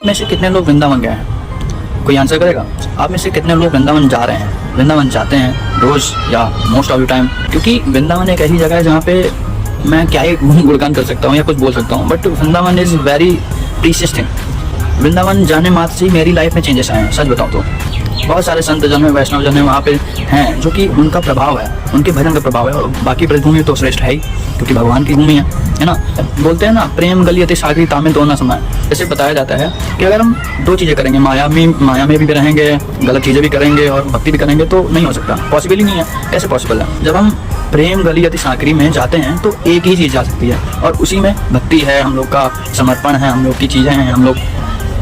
में से कितने लोग वृंदावन गए हैं? कोई आंसर करेगा? आप में से कितने लोग वृंदावन जा रहे हैं, वृंदावन जाते हैं रोज या मोस्ट ऑफ द टाइम? क्योंकि वृंदावन एक ऐसी जगह है जहाँ पे मैं क्या ही गुणगान कर सकता हूँ या कुछ बोल सकता हूँ, but Vrindavan is very precious thing. Vrindavan जाने मात्र से ही मेरी लाइफ में चेंजेस आए हैं, सच बताऊँ तो। बहुत सारे संत जन में, वैष्णव जन में वहाँ पे हैं जो कि उनका प्रभाव है, उनके भजन का प्रभाव है। और बाकी ब्रजभूमि तो श्रेष्ठ है ही, क्योंकि भगवान की भूमि है ना। बोलते हैं ना, प्रेम गली अति सागरी तामे दो ना समाए। जैसे बताया जाता है कि अगर हम दो चीज़ें करेंगे, माया में भी रहेंगे, गलत चीज़ें भी करेंगे और भक्ति भी करेंगे, तो नहीं हो सकता, पॉसिबल ही नहीं है। कैसे पॉसिबल है? जब हम प्रेम गली अति सागरी में जाते हैं तो एक ही चीज़ जा सकती है, और उसी में भक्ति है, हम लोग का समर्पण है, हम लोग की चीज़ें हैं। हम लोग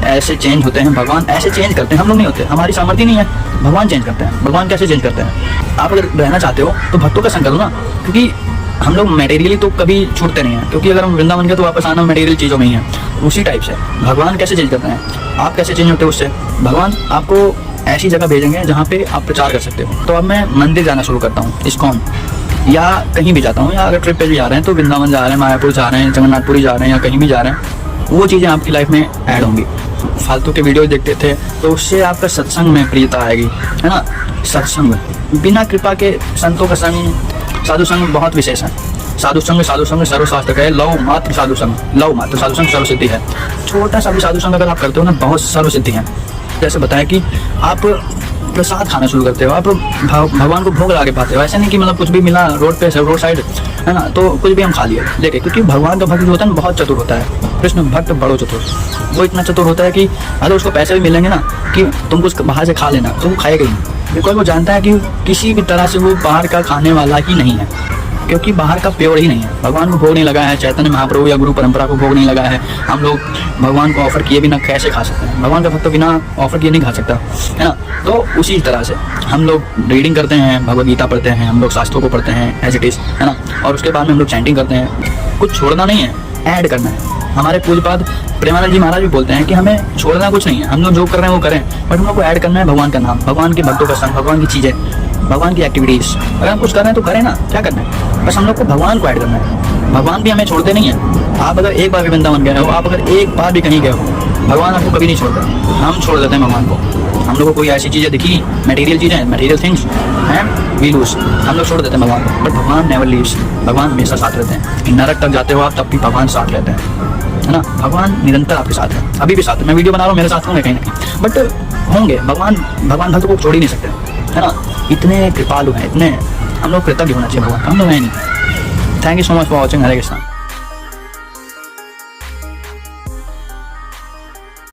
ऐसे चेंज होते हैं, भगवान ऐसे चेंज करते हैं, हम लोग नहीं होते। हमारी सामर्थ्य नहीं है, भगवान चेंज करते हैं। भगवान कैसे चेंज करते हैं? आप अगर रहना चाहते हो तो भक्तों का संग करो ना, क्योंकि हम लोग मटेरियली तो कभी छूटते नहीं हैं, क्योंकि अगर हम वृंदावन गए तो वापस आना मटेरियल चीज़ों में ही है। उसी टाइप से भगवान कैसे चेंज करते हैं, आप कैसे चेंज होते हो उससे। भगवान आपको ऐसी जगह भेजेंगे जहाँ पे आप प्रचार कर सकते हो। तो अब मैं मंदिर जाना शुरू करता हूँ, इस्कॉन, या कहीं भी जाता हूँ, या अगर ट्रिप पे भी जा रहे हैं तो वृंदावन जा रहे हैं, मायापुर जा रहे हैं, जगन्नाथपुरी जा रहे हैं, या कहीं भी जा रहे हैं, वो चीज़ें आपकी लाइफ में ऐड होंगी। फालतू के वीडियो देखते थे तो उससे आपका सत्संग में प्रियता आएगी, है ना। सत्संग बिना कृपा के संतों का संग, साधु संग बहुत विशेष है। साधु संग सर्वशास्त्र का है, लव मात्र साधु संग सर्व सिद्धि है। छोटा सा भी साधु संग अगर आप करते हो ना, बहुत सर्व सिद्धि है। जैसे बताया कि आप प्रसाद खाना शुरू करते हो, आप भगवान को भोग लगा पाते हो। ऐसा नहीं कि मतलब कुछ भी मिला रोड पे, रोड साइड, है ना, तो कुछ भी हम खा लिए लेके। क्योंकि भगवान का भक्त जो होता है ना, बहुत चतुर होता है। कृष्ण भक्त बड़ो चतुर, वो इतना चतुर होता है कि अगर उसको पैसे भी मिलेंगे ना कि तुम कुछ बाहर से खा लेना, तो वो खाएगा ही नहीं। बिकॉज वो जानता है कि किसी भी तरह से वो बाहर का खाने वाला ही नहीं है, क्योंकि बाहर का प्योर ही नहीं है। भगवान को भोग नहीं लगा है, चैतन्य महाप्रभु या गुरु परंपरा को भोग नहीं लगा है। हम लोग भगवान को ऑफर किए बिना कैसे खा सकते हैं? भगवान का भक्त बिना ऑफर किए नहीं खा सकता, है ना। तो उसी तरह से हम लोग रीडिंग करते हैं, भगवद गीता पढ़ते हैं, हम लोग शास्त्रों को पढ़ते हैं एज इट इज़, है ना। और उसके बाद में हम लोग चैंटिंग करते हैं। कुछ छोड़ना नहीं है, ऐड करना है। हमारे पूज्यपाद प्रेमानंद जी महाराज भी बोलते हैं कि हमें छोड़ना कुछ नहीं है, हम लोग जो कर रहे हैं वो करें, बट हम लोग को ऐड करना है भगवान का नाम, भगवान के भक्तों का संग, भगवान की चीज़ें, भगवान की एक्टिविटीज़। अगर हम कुछ कर रहे हैं तो करें ना, क्या करना है, बस हम लोग को भगवान को ऐड करना है। भगवान भी हमें छोड़ते नहीं है। आप अगर एक बार भी वृंदावन गए हो, आप अगर एक बार भी कहीं गए हो, भगवान आपको कभी नहीं छोड़ते। हम छोड़ देते हैं भगवान को। हम लोग को कोई ऐसी चीज़ें दिखी, मटेरियल चीज़ें, मटेरियल थिंग्स हैं, वी लूज, हम लोग छोड़ देते हैं भगवान को। बट भगवान नेवर लीव्स, भगवान हमेशा साथ रहते हैं। नरक तक जाते हो आप, तब भी भगवान साथ रहते हैं, है ना। भगवान निरंतर आपके साथ है, अभी भी साथ है। मैं वीडियो बना रहा हूँ, मेरे साथ होंगे कहीं ना कहीं, बट होंगे। भगवान भक्त को छोड़ ही नहीं सकते, है ना। इतने कृपालु हैं, इतने, हम लोग कृतज्ञ होना चाहिए भगवान, हम लोग हैं नहीं। Thank you so much for watching. Hare Krishna.